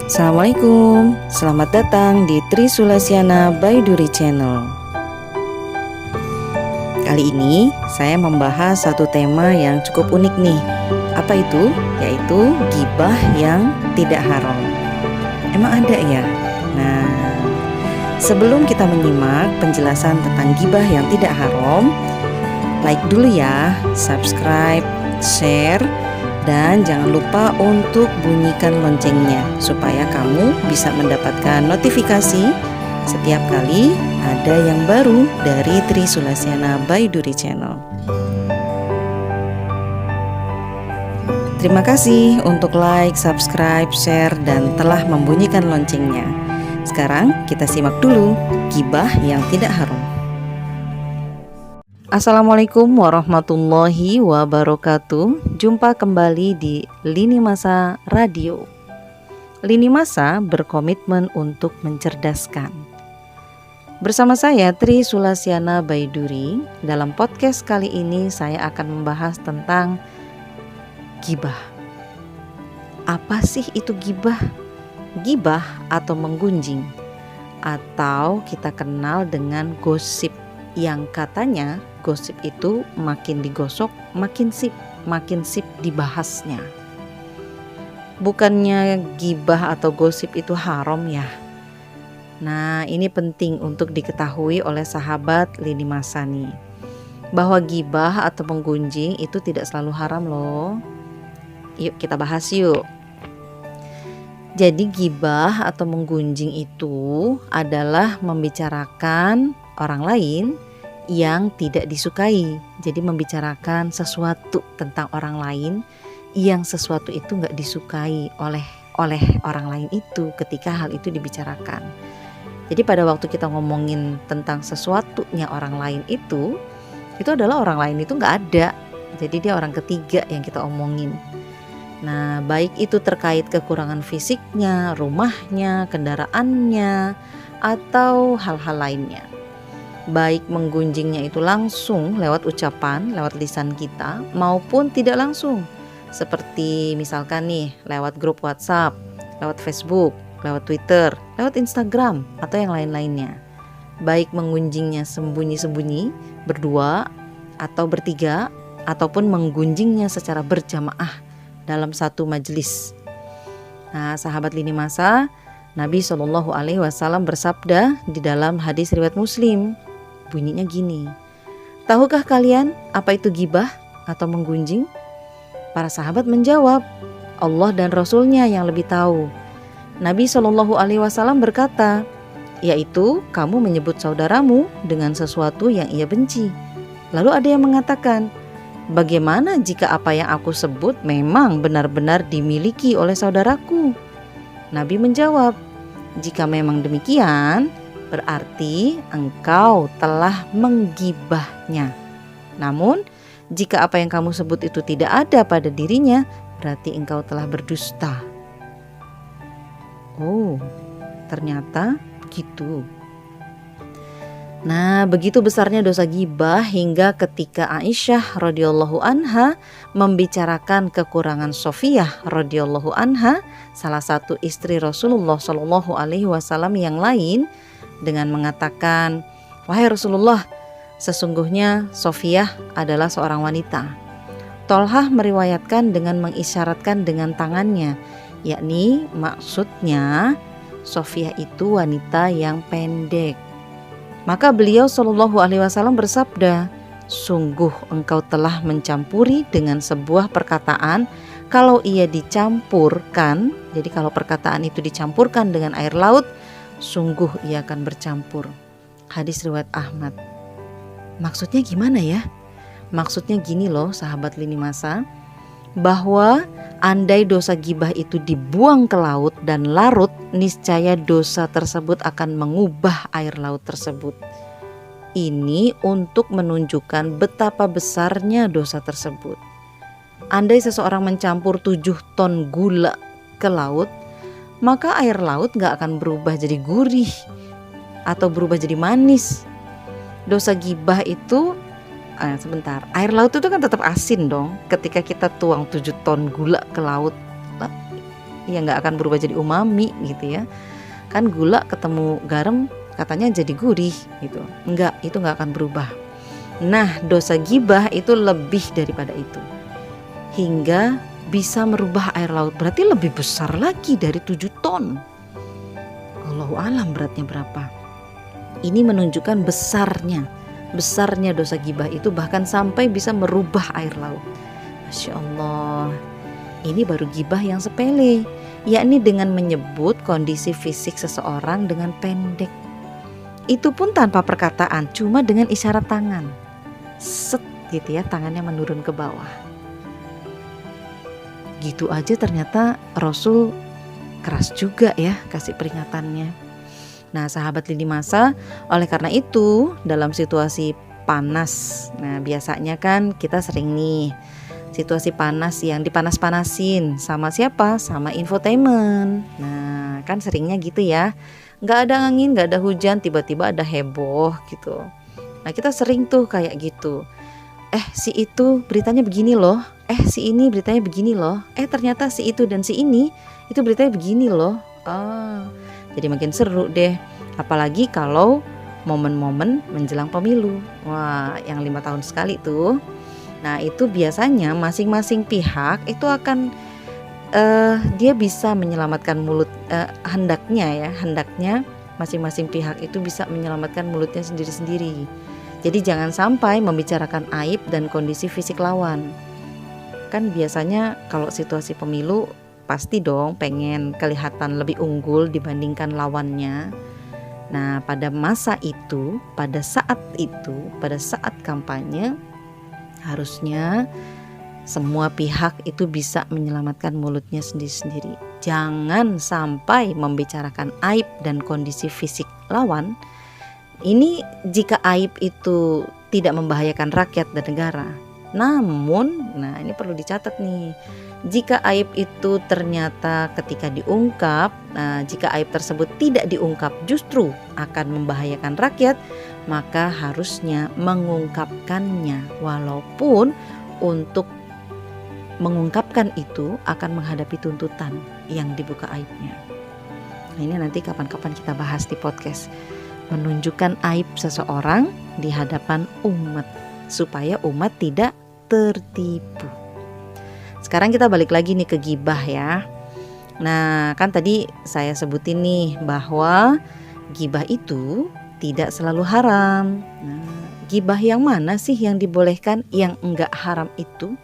Assalamualaikum, selamat datang di Tri Sulasiana by Duri Channel. Kali ini saya membahas satu tema yang cukup unik nih. Apa itu? Yaitu gibah yang tidak haram. Emang ada ya? Nah, sebelum kita menyimak penjelasan tentang gibah yang tidak haram, like dulu ya, subscribe, share, dan jangan lupa untuk bunyikan loncengnya supaya kamu bisa mendapatkan notifikasi setiap kali ada yang baru dari Tri Sulasiana by Duri Channel. Terima kasih untuk like, subscribe, share, dan telah membunyikan loncengnya. Sekarang kita simak dulu gibah yang tidak haram. Assalamualaikum warahmatullahi wabarakatuh. Jumpa kembali di Lini Masa Radio. Lini Masa berkomitmen untuk mencerdaskan. Bersama saya Tri Sulasiana by Duri. Dalam podcast kali ini saya akan membahas tentang gibah. Apa sih itu gibah? Gibah atau menggunjing, atau kita kenal dengan gosip, yang katanya gosip itu makin digosok makin sip dibahasnya. Bukannya gibah atau gosip itu haram ya? Nah, ini penting untuk diketahui oleh sahabat Lini Masa nih, bahwa gibah atau menggunjing itu tidak selalu haram loh. Yuk kita bahas yuk. Jadi gibah atau menggunjing itu adalah membicarakan orang lain yang tidak disukai. Jadi membicarakan sesuatu tentang orang lain yang sesuatu itu gak disukai oleh orang lain itu ketika hal itu dibicarakan. Jadi pada waktu kita ngomongin tentang sesuatunya orang lain itu adalah orang lain itu gak ada. Jadi dia orang ketiga yang kita omongin. Nah, baik itu terkait kekurangan fisiknya, rumahnya, kendaraannya, atau hal-hal lainnya. Baik menggunjingnya itu langsung lewat ucapan, lewat lisan kita, maupun tidak langsung. Seperti misalkan nih, lewat grup WhatsApp, lewat Facebook, lewat Twitter, lewat Instagram, atau yang lain-lainnya. Baik menggunjingnya sembunyi-sembunyi, berdua, atau bertiga, ataupun menggunjingnya secara berjamaah dalam satu majelis. Nah, sahabat Lini Masa, Nabi SAW bersabda di dalam hadis riwayat Muslim. Bunyinya gini, tahukah kalian apa itu gibah atau menggunjing? Para sahabat menjawab, Allah dan Rasulnya yang lebih tahu. Nabi SAW berkata, yaitu kamu menyebut saudaramu dengan sesuatu yang ia benci. Lalu ada yang mengatakan, bagaimana jika apa yang aku sebut memang benar-benar dimiliki oleh saudaraku? Nabi menjawab, jika memang demikian, berarti engkau telah menggibahnya. Namun, jika apa yang kamu sebut itu tidak ada pada dirinya, berarti engkau telah berdusta. Oh, ternyata begitu. Nah, begitu besarnya dosa gibah hingga ketika Aisyah radhiyallahu anha membicarakan kekurangan Sofiyah radhiyallahu anha, salah satu istri Rasulullah Shallallahu alaihi wasallam yang lain, dengan mengatakan, wahai Rasulullah, sesungguhnya Sofiyah adalah seorang wanita. Tolhah meriwayatkan dengan mengisyaratkan dengan tangannya, yakni maksudnya Sofiyah itu wanita yang pendek. Maka beliau Shallallahu alaihi wasallam bersabda, sungguh engkau telah mencampuri dengan sebuah perkataan, kalau ia dicampurkan, jadi kalau perkataan itu dicampurkan dengan air laut, sungguh ia akan bercampur. Hadis riwayat Ahmad. Maksudnya gimana ya? Maksudnya gini loh sahabat Lini Masa, bahwa andai dosa gibah itu dibuang ke laut dan larut, niscaya dosa tersebut akan mengubah air laut tersebut. Ini untuk menunjukkan betapa besarnya dosa tersebut. Andai seseorang mencampur 7 ton gula ke laut, maka air laut gak akan berubah jadi gurih atau berubah jadi manis. Dosa gibah itu sebentar, air laut itu kan tetap asin dong. Ketika kita tuang 7 ton gula ke laut, ya nggak akan berubah jadi umami gitu ya. Kan gula ketemu garam katanya jadi gurih gitu. Enggak, itu nggak akan berubah. Nah, dosa gibah itu lebih daripada itu, hingga bisa merubah air laut. Berarti lebih besar lagi dari 7 ton. Allahu alam beratnya berapa. Ini menunjukkan besarnya dosa gibah itu, bahkan sampai bisa merubah air laut. Masya Allah. Ini baru gibah yang sepele, yakni dengan menyebut kondisi fisik seseorang dengan pendek. Itu pun tanpa perkataan, cuma dengan isyarat tangan. Set gitu ya, tangannya menurun ke bawah. Gitu aja ternyata Rasul keras juga ya kasih peringatannya. Nah, sahabat lini masa, oleh karena itu dalam situasi panas, nah biasanya kan kita sering nih situasi panas yang dipanas-panasin sama siapa? Sama infotainment. Nah, kan seringnya gitu ya. Nggak ada angin, nggak ada hujan, tiba-tiba ada heboh gitu. Nah, kita sering tuh kayak gitu. Si itu beritanya begini loh. Si ini beritanya begini loh. Ternyata si itu dan si ini itu beritanya begini loh. Jadi makin seru deh. Apalagi kalau momen-momen menjelang pemilu. Wah, yang 5 tahun sekali tuh. Nah, itu biasanya masing-masing pihak itu akan dia bisa menyelamatkan mulut, hendaknya masing-masing pihak itu bisa menyelamatkan mulutnya sendiri-sendiri. Jadi jangan sampai membicarakan aib dan kondisi fisik lawan. Kan biasanya kalau situasi pemilu pasti dong pengen kelihatan lebih unggul dibandingkan lawannya. Nah, pada masa itu, pada saat kampanye, harusnya semua pihak itu bisa menyelamatkan mulutnya sendiri-sendiri. Jangan sampai membicarakan aib dan kondisi fisik lawan. Ini jika aib itu tidak membahayakan rakyat dan negara. Namun, nah ini perlu dicatat nih. Jika aib itu ternyata ketika diungkap, jika aib tersebut tidak diungkap justru akan membahayakan rakyat, maka harusnya mengungkapkannya, walaupun untuk mengungkapkan itu akan menghadapi tuntutan yang dibuka aibnya. Nah, ini nanti kapan-kapan kita bahas di podcast. Menunjukkan aib seseorang di hadapan umat supaya umat tidak tertipu. Sekarang kita balik lagi nih ke gibah ya. Nah, kan tadi saya sebutin nih bahwa gibah itu tidak selalu haram. Nah, gibah yang mana sih yang dibolehkan, yang enggak haram itu?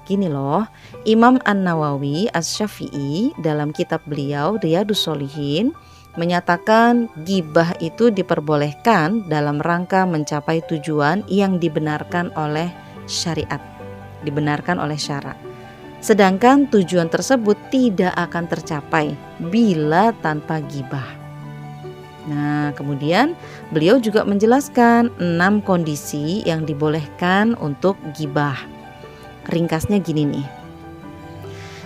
Gini loh, Imam An-Nawawi Asy-Syafi'i dalam kitab beliau Riyadhus Shalihin menyatakan gibah itu diperbolehkan dalam rangka mencapai tujuan yang dibenarkan oleh syariat, dibenarkan oleh syara. Sedangkan tujuan tersebut tidak akan tercapai bila tanpa gibah. Nah, kemudian beliau juga menjelaskan 6 kondisi yang dibolehkan untuk gibah. Ringkasnya gini nih.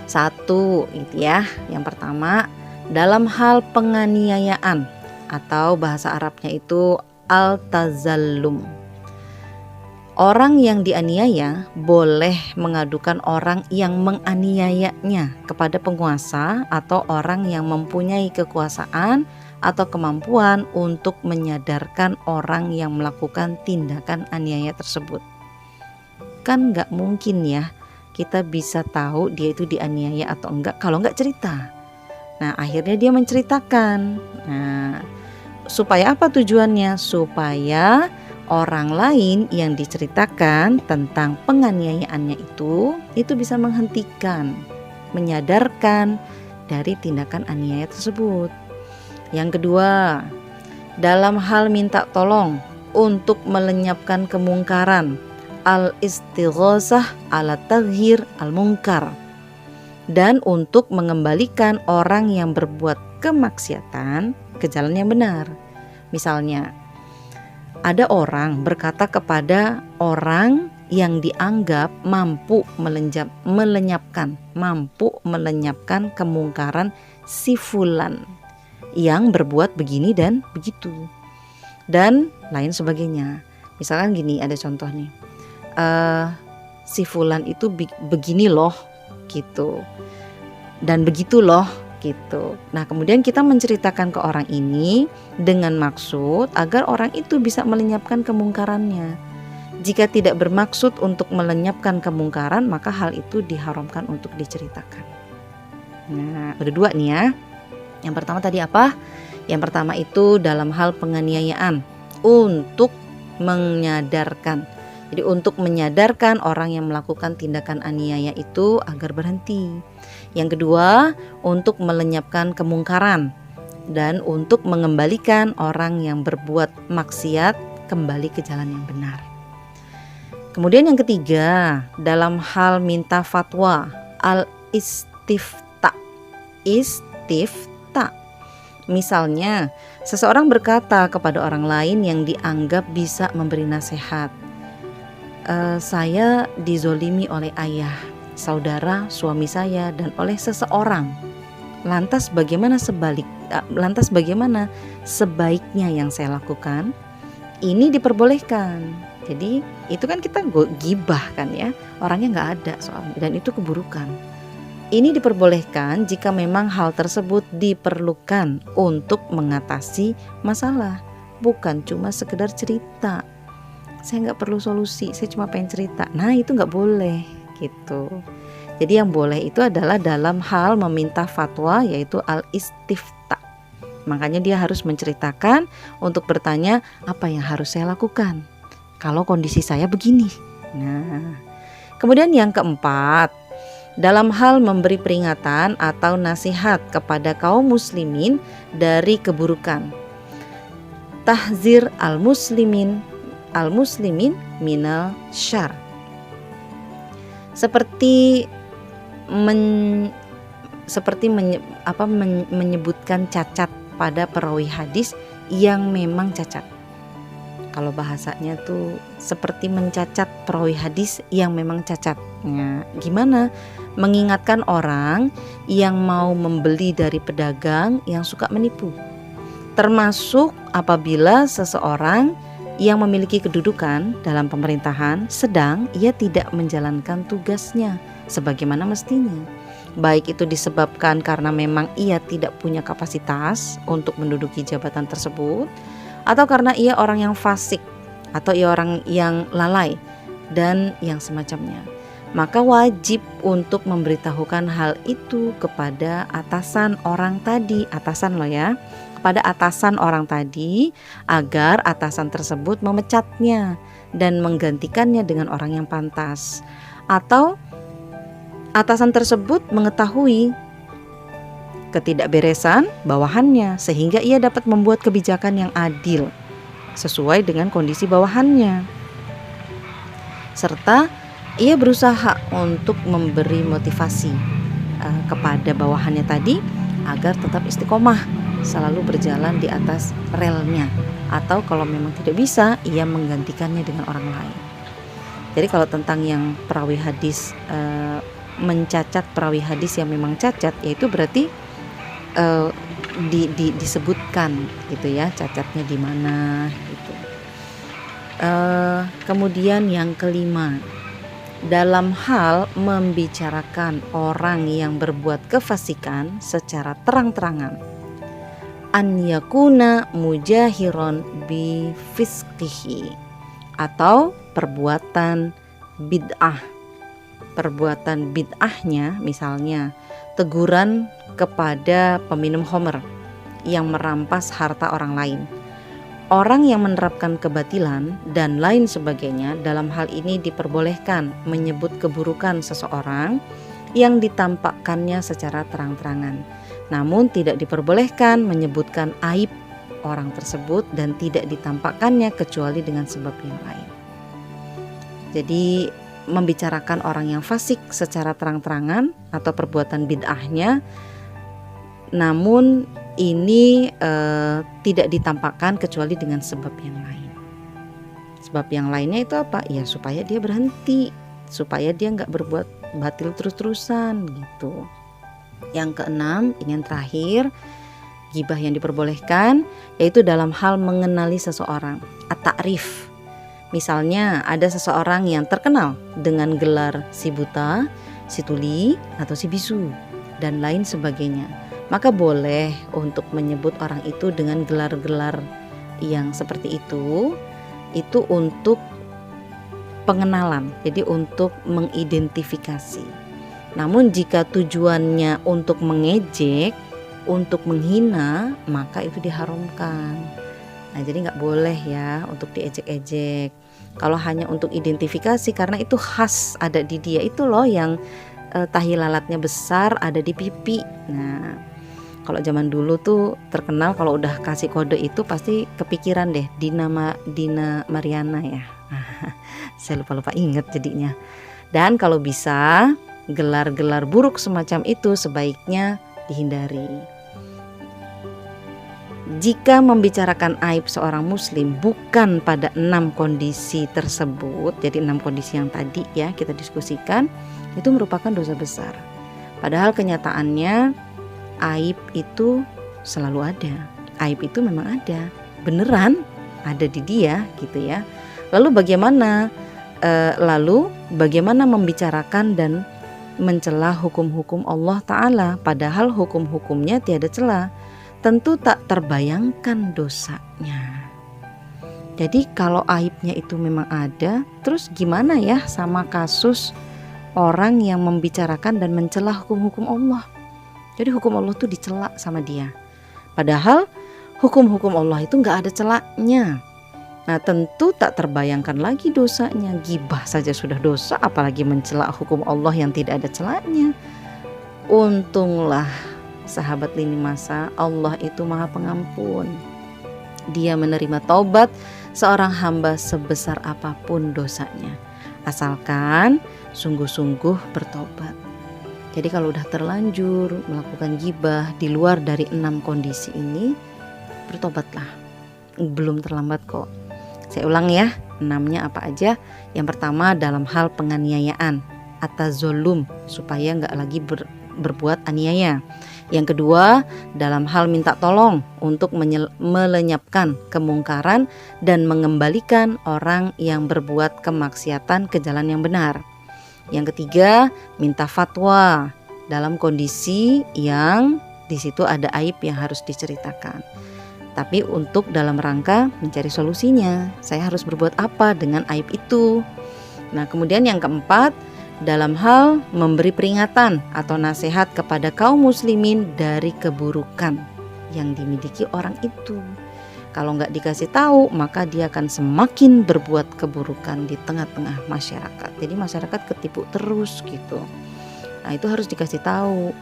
1 gitu ya. Yang pertama, dalam hal penganiayaan atau bahasa Arabnya itu al-tazallum. Orang yang dianiaya boleh mengadukan orang yang menganiayanya kepada penguasa atau orang yang mempunyai kekuasaan atau kemampuan untuk menyadarkan orang yang melakukan tindakan aniaya tersebut. Kan gak mungkin ya kita bisa tahu dia itu dianiaya atau enggak kalau enggak cerita. Nah, akhirnya dia menceritakan. Nah, supaya apa tujuannya? Supaya orang lain yang diceritakan tentang penganiayaannya itu bisa menghentikan, menyadarkan dari tindakan aniaya tersebut. Yang kedua, dalam hal minta tolong untuk melenyapkan kemungkaran, al-istighosah ala taghir al-munkar, dan untuk mengembalikan orang yang berbuat kemaksiatan ke jalan yang benar. Misalnya, ada orang berkata kepada orang yang dianggap mampu melenyapkan kemungkaran si fulan yang berbuat begini dan begitu dan lain sebagainya. Misalkan gini, ada contoh nih, si fulan itu begini loh gitu, dan begitu loh gitu. Nah kemudian kita menceritakan ke orang ini dengan maksud agar orang itu bisa melenyapkan kemungkarannya. Jika tidak bermaksud untuk melenyapkan kemungkaran, maka hal itu diharamkan untuk diceritakan. Nah ada dua nih ya. Yang pertama tadi apa? Yang pertama itu dalam hal penganiayaan, untuk menyadarkan. Jadi untuk menyadarkan orang yang melakukan tindakan aniaya itu agar berhenti. Yang kedua, untuk melenyapkan kemungkaran dan untuk mengembalikan orang yang berbuat maksiat kembali ke jalan yang benar. Kemudian yang ketiga, dalam hal minta fatwa, al-istifta. Istifta. Misalnya, seseorang berkata kepada orang lain yang dianggap bisa memberi nasihat, saya dizolimi oleh ayah, saudara, suami saya, dan oleh seseorang. Lantas bagaimana sebaiknya yang saya lakukan? Ini diperbolehkan. Jadi itu kan kita gibah kan ya, orangnya nggak ada soalnya, dan itu keburukan. Ini diperbolehkan jika memang hal tersebut diperlukan untuk mengatasi masalah, bukan cuma sekedar cerita. Saya nggak perlu solusi, saya cuma pengen cerita. Nah itu nggak boleh gitu. Jadi yang boleh itu adalah dalam hal meminta fatwa, yaitu al-istifta. Makanya dia harus menceritakan untuk bertanya apa yang harus saya lakukan kalau kondisi saya begini. Nah kemudian yang keempat, dalam hal memberi peringatan atau nasihat kepada kaum muslimin dari keburukan. Tahzir al-muslimin minal syar. Seperti menyebutkan cacat pada perawi hadis yang memang cacat. Kalau bahasanya tuh seperti mencacat perawi hadis yang memang cacat. Nah, gimana? Mengingatkan orang yang mau membeli dari pedagang yang suka menipu. Termasuk apabila seseorang yang memiliki kedudukan dalam pemerintahan sedang ia tidak menjalankan tugasnya sebagaimana mestinya. Baik itu disebabkan karena memang ia tidak punya kapasitas untuk menduduki jabatan tersebut, atau karena ia orang yang fasik, atau ia orang yang lalai, dan yang semacamnya. Maka wajib untuk memberitahukan hal itu kepada atasan orang tadi, kepada atasan orang tadi, agar atasan tersebut memecatnya dan menggantikannya dengan orang yang pantas. Atau atasan tersebut mengetahui ketidakberesan bawahannya sehingga ia dapat membuat kebijakan yang adil sesuai dengan kondisi bawahannya. Serta ia berusaha untuk memberi motivasi kepada bawahannya tadi agar tetap istiqomah, selalu berjalan di atas relnya, atau kalau memang tidak bisa, ia menggantikannya dengan orang lain. Jadi kalau tentang yang perawi hadis, mencacat perawi hadis yang memang cacat, yaitu berarti disebutkan gitu ya, cacatnya di mana gitu. Kemudian yang kelima, dalam hal membicarakan orang yang berbuat kefasikan secara terang-terangan, an yakuna mujahiron bi fisqihi, atau perbuatan bid'ah. Perbuatan bid'ahnya misalnya teguran kepada peminum khamr yang merampas harta orang lain, orang yang menerapkan kebatilan dan lain sebagainya. Dalam hal ini diperbolehkan menyebut keburukan seseorang yang ditampakkannya secara terang-terangan, namun tidak diperbolehkan menyebutkan aib orang tersebut dan tidak ditampakkannya kecuali dengan sebab yang lain. Jadi membicarakan orang yang fasik secara terang-terangan atau perbuatan bid'ahnya, namun ini tidak ditampakkan kecuali dengan sebab yang lain. Sebab yang lainnya itu apa? Ya supaya dia berhenti, supaya dia nggak berbuat batil terus-terusan gitu. Yang keenam, ini yang terakhir, ghibah yang diperbolehkan, yaitu dalam hal mengenali seseorang, at-ta'rif, Misalnya ada seseorang yang terkenal dengan gelar si buta, si tuli, atau si bisu, dan lain sebagainya. Maka boleh untuk menyebut orang itu dengan gelar-gelar yang seperti itu untuk pengenalan, jadi untuk mengidentifikasi. Namun jika tujuannya untuk mengejek, untuk menghina, maka itu diharamkan. Nah, jadi nggak boleh ya untuk diejek-ejek. Kalau hanya untuk identifikasi, karena itu khas ada di dia, itu loh yang tahi lalatnya besar, ada di pipi. Nah, kalau zaman dulu tuh terkenal kalau udah kasih kode itu pasti kepikiran deh Dina Mariana ya. Saya lupa inget jadinya. Dan kalau bisa gelar-gelar buruk semacam itu sebaiknya dihindari. Jika membicarakan aib seorang muslim bukan pada 6 kondisi tersebut, jadi 6 kondisi yang tadi ya kita diskusikan, itu merupakan dosa besar. Padahal kenyataannya aib itu selalu ada. Aib itu memang ada, beneran ada di dia gitu ya. Lalu bagaimana membicarakan dan mencela hukum-hukum Allah Ta'ala, padahal hukum-hukumnya tiada celah. Tentu tak terbayangkan dosanya. Jadi kalau aibnya itu memang ada, terus gimana ya sama kasus orang yang membicarakan dan mencela hukum-hukum Allah? Jadi hukum Allah tuh dicela sama dia. Padahal hukum-hukum Allah itu gak ada celaknya. Nah, tentu tak terbayangkan lagi dosanya. Ghibah saja sudah dosa, apalagi mencela hukum Allah yang tidak ada celaknya. Untunglah sahabat lini masa, Allah itu Maha Pengampun. Dia menerima taubat seorang hamba sebesar apapun dosanya, asalkan sungguh-sungguh bertobat. Jadi kalau udah terlanjur melakukan ghibah di luar dari 6 kondisi ini, bertobatlah. Belum terlambat kok. Saya ulang ya, 6-nya apa aja. Yang pertama dalam hal penganiayaan atau zolum, supaya gak lagi berbuat aniaya. Yang kedua dalam hal minta tolong untuk melenyapkan kemungkaran dan mengembalikan orang yang berbuat kemaksiatan ke jalan yang benar. Yang ketiga minta fatwa dalam kondisi yang di situ ada aib yang harus diceritakan. Tapi untuk dalam rangka mencari solusinya, saya harus berbuat apa dengan aib itu. Nah, kemudian yang keempat dalam hal memberi peringatan atau nasihat kepada kaum muslimin dari keburukan yang dimiliki orang itu. Kalau nggak dikasih tahu, maka dia akan semakin berbuat keburukan di tengah-tengah masyarakat. Jadi masyarakat ketipu terus gitu. Nah, itu harus dikasih tahu.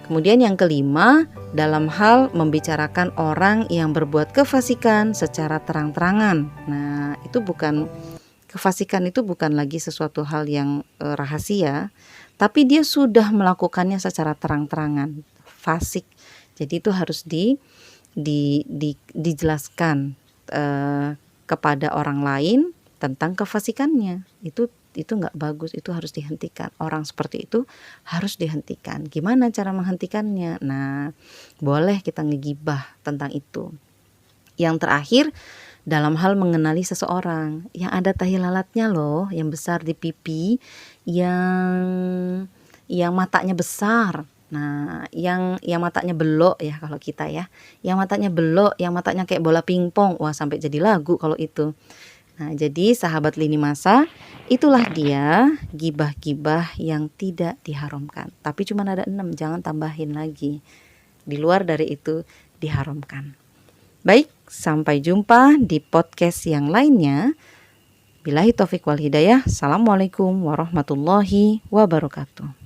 Kemudian yang kelima, dalam hal membicarakan orang yang berbuat kefasikan secara terang-terangan. Nah, kefasikan itu bukan lagi sesuatu hal yang rahasia, tapi dia sudah melakukannya secara terang-terangan, fasik. Jadi itu harus dijelaskan kepada orang lain tentang kefasikannya. Itu nggak bagus, itu harus dihentikan. Orang seperti itu harus dihentikan. Gimana cara menghentikannya? Nah, boleh kita ngegibah tentang itu. Yang terakhir, dalam hal mengenali seseorang yang ada tahi lalatnya loh, yang besar di pipi, yang matanya besar. Nah, yang matanya belok ya kalau kita ya. Yang matanya belok, yang matanya kayak bola pingpong. Wah, sampai jadi lagu kalau itu. Nah, jadi sahabat lini masa, itulah dia gibah-gibah yang tidak diharamkan. Tapi cuma ada 6, jangan tambahin lagi. Di luar dari itu diharamkan. Baik, sampai jumpa di podcast yang lainnya. Billahi taufik wal hidayah. Assalamualaikum warahmatullahi wabarakatuh.